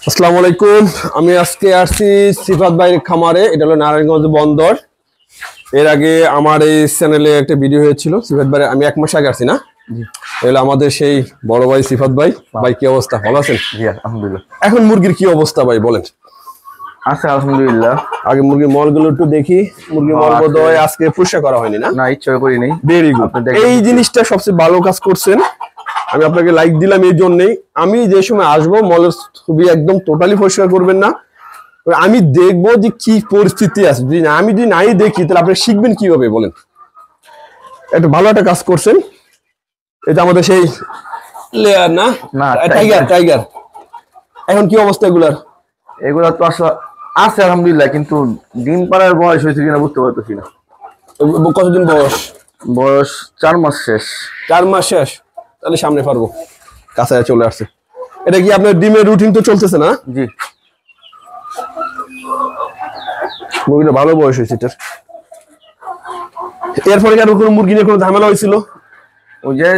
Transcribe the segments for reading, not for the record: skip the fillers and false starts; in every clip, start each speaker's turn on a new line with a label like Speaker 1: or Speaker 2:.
Speaker 1: আসসালামু আলাইকুম। আমি আজকে আসছি সিফাত ভাইয়ের খামারে। এটা হলো নারায়ণগঞ্জ বন্দর। এর আগে আমার এই চ্যানেলে একটা ভিডিও হয়েছিল সিফাত ভাই, আমি 1 মাস আগে আসছি না। এগুলো আমাদের সেই বড় ভাই সিফাত ভাই। ভাই কি অবস্থা, ভালো আছেন?
Speaker 2: জি আলহামদুলিল্লাহ।
Speaker 1: এখন মুরগির কি অবস্থা ভাই বলেন?
Speaker 2: আচ্ছা আলহামদুলিল্লাহ।
Speaker 1: আগে মুরগির মলগুলো একটু দেখি। মুরগির মল বোধহয় আজকে পরিষ্কার করা হয়নি না?
Speaker 2: না, ইচ্ছা করি নাই।
Speaker 1: ভেরি গুড, এই জিনিসটা সবচেয়ে ভালো কাজ করছেন। আমি আপনাকে লাইক দিলাম এই জন্যই। আমি যে সময় আসবো মলের ছবি একদম টোটালি পরিষ্কার করবেন না, আমি দেখবো যে কি পরিস্থিতি আছে। আমি যদি নাই দেখি তাহলে আপনি শিখবেন কিভাবে বলেন? একটা ভালো একটা কাজ করছেন। এটা আমাদের সেই লেয়ার না, টাইগার। এখন কি অবস্থা এগুলার?
Speaker 2: এগুলা তো আসলে আছে আলহামদুলিল্লাহ, কিন্তু ডিম পাড়ার বয়স হয়েছে কিনা বুঝতে পারতেছি না।
Speaker 1: কতদিন বয়স?
Speaker 2: বয়স 4 মাস শেষ।
Speaker 1: 4 মাস শেষ, তাহলে সামনে পারবো, কাছে চলে আসছে। এটা কি আপনার ডিমের রুটিন তো চলতেছে না?
Speaker 2: জি,
Speaker 1: মুরগিটা ভালো বয়স হয়েছে এটার। এরপরে কি আর কোনো মুরগি নিয়ে কোনো ঝামেলা হয়েছিল?
Speaker 2: ওই যে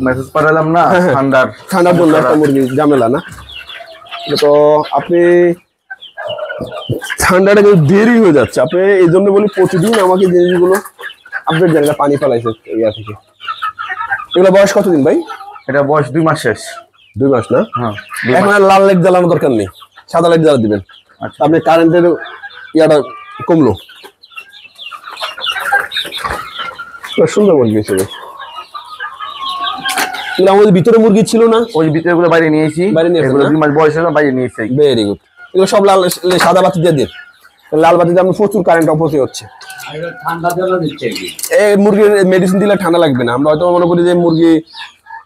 Speaker 2: মেসেজ পাঠালাম না, ঠান্ডার
Speaker 1: জন্য একটা মুরগি ঝামেলা না। তো আপনি ঠান্ডাটা কিন্তু দেরি হয়ে যাচ্ছে, আপনি এই জন্য বলি প্রতিদিন আমাকে জিনিসগুলো আপডেট দেন। পানি ফেলাইছে ইয়া থেকে। এগুলো বয়স কতদিন ভাই?
Speaker 2: এটা বয়স 2 মাস শেষ।
Speaker 1: 2 মাস না?
Speaker 2: হ্যাঁ।
Speaker 1: এখন আর লাল লাইট জ্বালানোর দরকার নেই, সাদা লাইট জ্বালা দিবেন।
Speaker 2: আচ্ছা,
Speaker 1: আপনি কারেন্টের ইয়াটা কমলো। সুন্দর মুরগি ছিল। আমাদের ভিতরে মুরগি ছিল না,
Speaker 2: ওই ভিতরে গুলো বাইরে নিয়েছি। এগুলো 2 মাস বয়স হলো, বাইরে নিয়েছি।
Speaker 1: Very good. এগুলো সব লাল সাদা বাতি দিয়ে দিন। লাল বাতিতে আপনি প্রচুর কারেন্ট অপচয় হচ্ছে। এই মুরগির মেডিসিন দিলে ঠান্ডা লাগবে না। আমরা হয়তো মনে করি যে মুরগি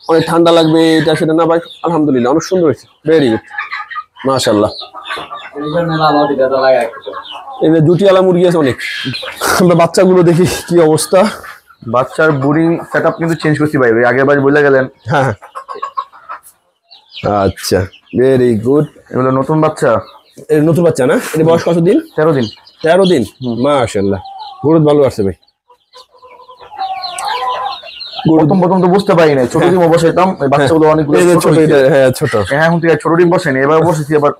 Speaker 1: অনেক ঠান্ডা লাগবে, এটা সেটা না ভাই। আলহামদুলিল্লাহ অনেক সুন্দর হয়েছে, ভেরি গুড, মাশাআল্লাহ। এই যে দুটিওয়ালা মুরগি আছে অনেক। আমরা বাচ্চাগুলো দেখি কি অবস্থা।
Speaker 2: বাচ্চার বোর্ডিং সেটআপ কিন্তু চেঞ্জ করছি ভাই, আগের বার বলে গেলেন।
Speaker 1: হ্যাঁ, আচ্ছা, ভেরি গুড।
Speaker 2: এগুলো নতুন বাচ্চা।
Speaker 1: এর নতুন বাচ্চা না? এর বয়স কত দিন?
Speaker 2: 13 দিন।
Speaker 1: 13 দিন, মাশাআল্লাহ। গ্রোথ ভালো আছে ভাই।
Speaker 2: প্রথম তো বুঝতে পারি না, ছোট ডিম বসাইতাম, বাচ্চাগুলো অনেকগুলো ছোট।
Speaker 1: হ্যাঁ ছোট।
Speaker 2: হ্যাঁ, এখন থেকে ছোট ডিম বসাইনি, এবার বসেছি। আবার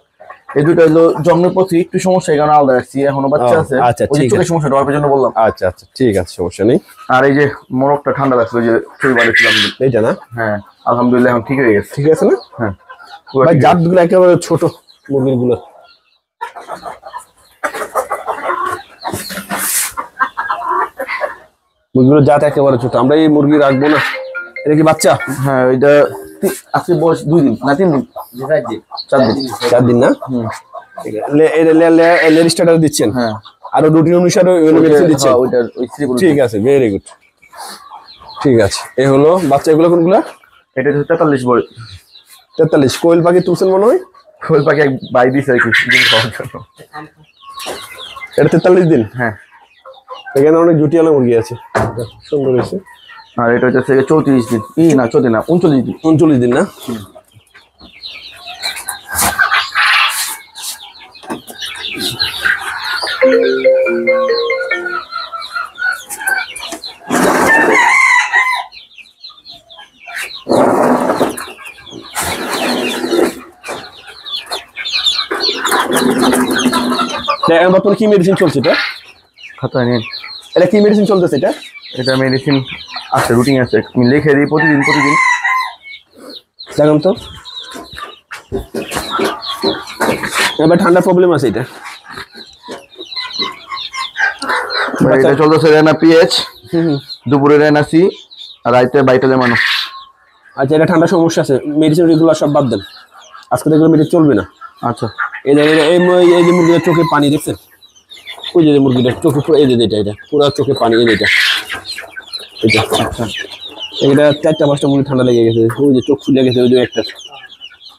Speaker 2: এই দুটো হলো জন্মের পথে একটু সমস্যা, এই কারণে আলাদা রাখছি। এখনো বাচ্চা আছে।
Speaker 1: আচ্ছা ঠিক আছে,
Speaker 2: সমস্যা অল্পের জন্য বললাম।
Speaker 1: আচ্ছা আচ্ছা ঠিক আছে, সমস্যা নেই।
Speaker 2: আর এই যে মোরগটা ঠান্ডা লাগছে, ওই যে ছবি বানিয়েছিলাম
Speaker 1: এইটা না?
Speaker 2: হ্যাঁ আলহামদুলিল্লাহ এখন ঠিক হয়ে গেছে।
Speaker 1: ঠিক আছে না?
Speaker 2: হ্যাঁ
Speaker 1: ভাই জাতগুলো একেবারে ছোট মুরগিগুলো। মুরগিগুলো জাত একেবারে ছোট, আমরা এই মুরগি রাখবো না। এটা কি বাচ্চা?
Speaker 2: হ্যাঁ, ওইটা আজকে বয়স 2 দিন না 3 দিন, 4 দিন।
Speaker 1: 4 দিন না? লেয়ার স্টার্টার দিচ্ছেন?
Speaker 2: হ্যাঁ।
Speaker 1: আর রুটিন অনুসারে মেডিসিন দিচ্ছেন? ঠিক আছে, ভেরি গুড, ঠিক আছে। এই হলো বাচ্চা। এগুলো কোনগুলো?
Speaker 2: এটা হচ্ছে 43 বয়স।
Speaker 1: 43। কোয়েল পাখি তুলছেন মনে হয়?
Speaker 2: কোয়েল পাখি এক বাই দিছে আর কি ডিম খাওয়ার জন্য।
Speaker 1: এটা 43 দিন?
Speaker 2: হ্যাঁ।
Speaker 1: এখানে অনেক জুটিয়ালা মুরগি আছে, সুন্দর হয়েছে।
Speaker 2: আর এটা হচ্ছে 34 দিন। না 34 না, 39 দিন।
Speaker 1: 39 দিন না? বর্তমানে কি মেডিসিন চলছে এটা?
Speaker 2: খাতা নিন।
Speaker 1: এটা কি মেডিসিন চলতেছে এটা?
Speaker 2: এটা মেডিসিন আছে, রুটিন আছে, আমি লিখে দিই প্রতিদিন।
Speaker 1: দেখুন তো, এবার ঠান্ডা প্রবলেম আছে এটা।
Speaker 2: এটা চলতেছে রেনা পিএইচ, দুপুরে রেনা সি, আর রাইতে বাইটালে মানুষ।
Speaker 1: আচ্ছা, এটা ঠান্ডা সমস্যা আছে, মেডিসিন রেগুলার সব বাদ দেন। আজকে দেখলে মেডিসিন চলবে না।
Speaker 2: আচ্ছা,
Speaker 1: এই যে মুরগিটার চোখে পানি দেখছেন? ওই যে মুরগিটার চোখে পুরো, এই যে এটা পুরো চোখে পানি, এই এটা। আচ্ছা, এটা 4টা-5টা মুরগি ঠান্ডা লেগে গেছে। ওই যে চোখ ফুলে গেছে, ওই যে একটা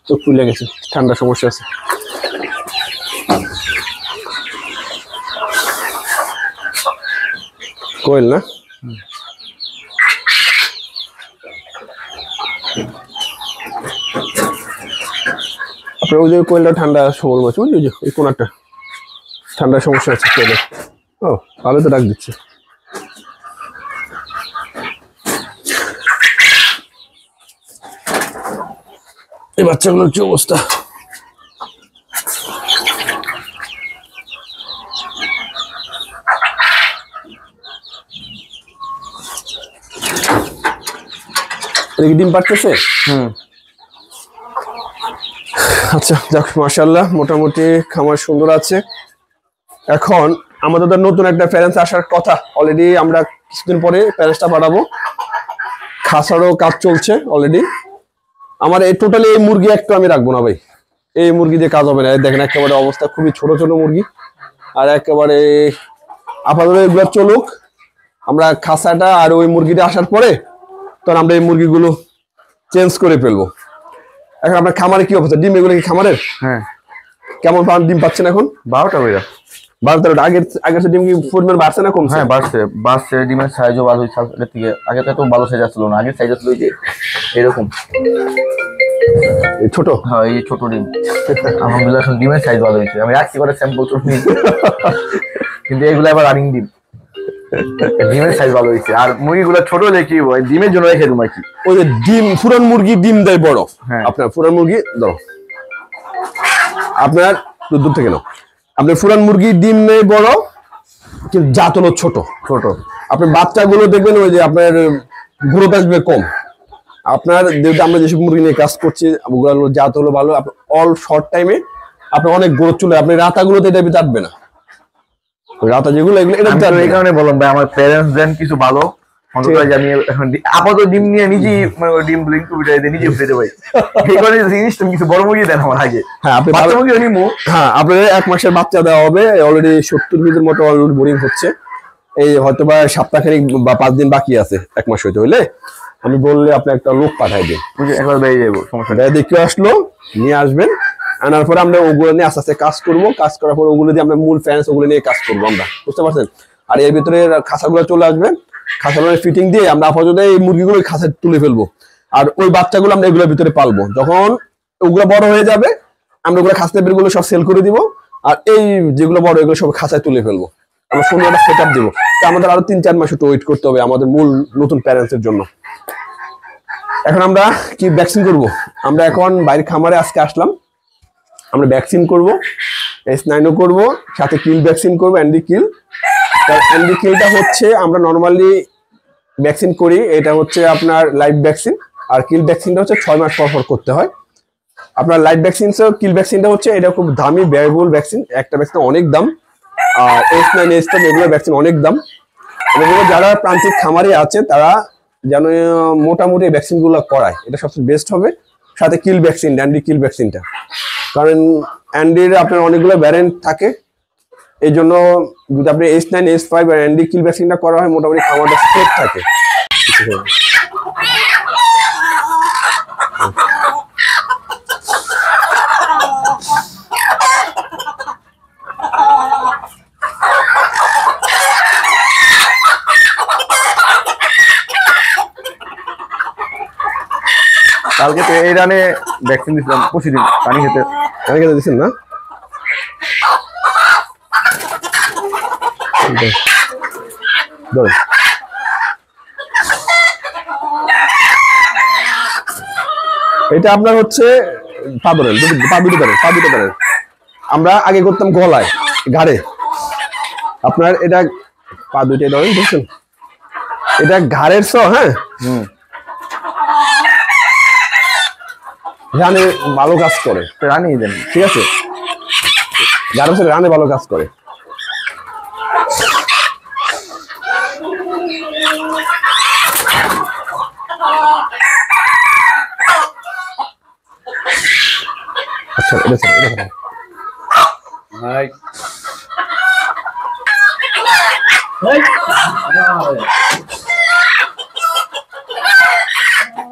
Speaker 1: চোখ ফুলে গেছে, ঠান্ডা সমস্যা আছে। কোয়েল না? আপনার ওই যে কোয়েলটা ঠান্ডা সমস্যা আছে, ওই যে ওই কোনারটা ঠান্ডার সমস্যা আছে কোয়েলের। ও ভালো তো ডাক দিচ্ছে। এই বাচ্চাগুলোর কি অবস্থা? এটা কি ডিম পারতেছে? আচ্ছা যাক, মাশাআল্লাহ, মোটামুটি খামার সুন্দর আছে। এখন আমাদের তো নতুন একটা প্যারেন্টস আসার কথা, অলরেডি আমরা কিছুদিন পরে প্যারেন্টসটা পাঠাবো। খাসারও কাজ চলছে অলরেডি। আমার এই টোটালি এই মুরগি একটা আমি রাখবো না ভাই, এই মুরগি দিয়ে কাজ হবে না। দেখেন একেবারে অবস্থা খুবই ছোট ছোট মুরগি, আর একেবারে আপাতত এগুলো চলুক। আমরা খাসাটা আর ওই মুরগিটা আসার পরে তখন আমরা এই মুরগিগুলো চেঞ্জ করে ফেলবো। এখন আপনার খামারে কি অবস্থা? ডিম এগুলো কি খামারের?
Speaker 2: হ্যাঁ।
Speaker 1: কেমন ডিম পাচ্ছেন এখন?
Speaker 2: 12টা ভাইয়া।
Speaker 1: 12-13টা। আগের ডিম কি পরিমাণ বাড়ছে না কমছে?
Speaker 2: হ্যাঁ বাড়ছে। ডিমের সাইজও ভালো হয়েছে আগের থেকে। আগে তো এত ভালো সাইজ আসলো না, আগে সাইজ আসলো যে এরকম
Speaker 1: ছোট।
Speaker 2: হ্যাঁ, এই ছোট ডিম। আলহামদুলিল্লাহ এখন ডিমের সাইজ ভালো হয়েছে। আমি রাখছি করে স্যাম্পল তো নিই, কিন্তু এগুলো আবার রানিং ডিম। ডিমের সাইজ ভালো হয়েছে। আর মুরগিগুলো ছোট হলে কি হয়, ডিমের জন্য রেখে দেবো আর কি।
Speaker 1: ওই যে ডিম, পুরান মুরগি ডিম দেয় বড়।
Speaker 2: হ্যাঁ।
Speaker 1: আপনার পুরান মুরগি ধরো, আপনার দূর থেকে নাও, আপনার পুরান মুরগি ডিম নেই বড়, কিন্তু জাত হলো ছোট ছোট। আপনার বাচ্চাগুলো দেখবেন ওই যে আপনার গ্রোথ আসবে কম। আপনার আমরা যেসব মুরগি নিয়ে কাজ করছি ওগুলো জাত হলো ভালো, আপনার অল শর্ট টাইমে আপনার অনেক গ্রোথ চলে। আপনি রাতাগুলোতে এটা কাটবে না, রাতা যেগুলো এগুলো এটা
Speaker 2: এই কারণে বললাম ভাই, আমার প্যারেন্টস দেন কিছু ভালো। আমি এখন আপাতত ডিম নিয়ে নিজেই ডিম ইনকিউবেটরে দিয়ে নিজে ফেলে ভাই। এই কারণে জিনিসটা কিছু বড় মুরগি দেন আমার আগে।
Speaker 1: হ্যাঁ, আপনি
Speaker 2: বাচ্চা মুরগি নিমু।
Speaker 1: হ্যাঁ, আপনার 1 মাসের বাচ্চা দেওয়া হবে। অলরেডি 70 কেজির মতো অলরেডি বোরিং হচ্ছে। এই হয়তো বা সপ্তাহখানিক বা 5 দিন বাকি আছে 1 মাস হইতে হইলে। আমি বললে আপনি একটা লোক পাঠাই দিন,
Speaker 2: একবার বেরিয়ে যাবো, সমস্যা নেই।
Speaker 1: দেখে আসলো নিয়ে আসবেন। আনার পরে আমরা ওগুলো নিয়ে আস্তে আস্তে কাজ করবো। কাজ করার পর ওগুলো দিয়ে আমরা মূল ফ্যান্স ওগুলো নিয়ে কাজ করবো আমরা, বুঝতে পারছেন? আর এর ভিতরে খাঁচাগুলো চলে আসবে, খাঁচাগুলো ফিটিং দিয়ে আমরা আপাতত এই মুরগিগুলো খাঁচা তুলে ফেলবো। আর ওই বাচ্চাগুলো আমরা এগুলোর ভিতরে পালবো। যখন ওগুলো বড় হয়ে যাবে আমরা ওগুলো খাঁচা বেরগুলো সব সেল করে দিব। আর এই যেগুলো বড় এগুলো সব খাঁচায় তুলে ফেলবো। আমরা সুন্দর একটা সেট আপ দেবো। আমাদের আরো 3-4 মাস একটু ওয়েট করতে হবে আমাদের মূল নতুন প্যারেন্টস এর জন্য। এখন আমরা কি ভ্যাকসিন করব? আমরা এখন বাইরের খামারে আজকে আসলাম, আমরা ভ্যাকসিন করব, S9ও করব, সাথে কিল ভ্যাকসিন করব, অ্যান্ডি কিল। অ্যান্ডি কিলটা হচ্ছে আমরা নর্মালি ভ্যাকসিন করি, এটা হচ্ছে আপনার লাইভ ভ্যাকসিন। আর কিল ভ্যাকসিনটা হচ্ছে 6 মাস পর পর করতে হয়। আপনার লাইভ ভ্যাকসিন, কিল ভ্যাকসিনটা হচ্ছে এটা খুব দামি ব্যয়বহুল ভ্যাকসিন। একটা ভ্যাকসিন অনেক দাম। আর S9 S10 এগুলো ভ্যাকসিন অনেক দাম। এগুলো যারা প্রান্তিক খামারে আছে তারা যেন মোটামুটি ভ্যাকসিনগুলো করায়, এটা সবচেয়ে বেস্ট হবে। সাথে কিল ভ্যাকসিন, অ্যান্ডি কিল ভ্যাকসিনটা, কারণ অ্যান্ডির আপনার অনেকগুলো ভ্যারিয়েন্ট থাকে। এই জন্য যদি আপনি S9 S5 আর অ্যান্ডি কিল ভ্যাকসিনটা করা হয় মোটামুটি খামারটা সেফ থাকে।
Speaker 2: কালকে তো এই রানে ভ্যাকসিন দিয়েছিলাম, প্রতিদিন পানি খেতে
Speaker 1: দিচ্ছেন না? এটা আপনার হচ্ছে পা দুটো ধরেন। আমরা আগে করতাম গলায়, ঘাড়ে। আপনার এটা পা দুইটাই ধরেন, বুঝছেন? এটা ঘাড়ের ছ। হ্যাঁ, রানে ভালো কাজ করে,
Speaker 2: রানি দেন,
Speaker 1: ঠিক আছে? যারা রানে ভালো কাজ করে। আচ্ছা,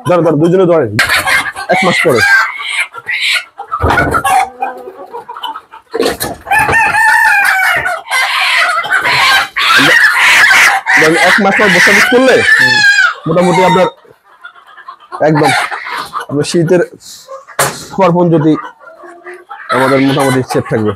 Speaker 1: এটা ধর দুজনে ধরেন 1 মাস পরে। এক মাস পর বসাবস করলে মোটামুটি আপনার একদম আপনার শীতের পরপন যদি আমাদের মোটামুটি সেট থাকবে।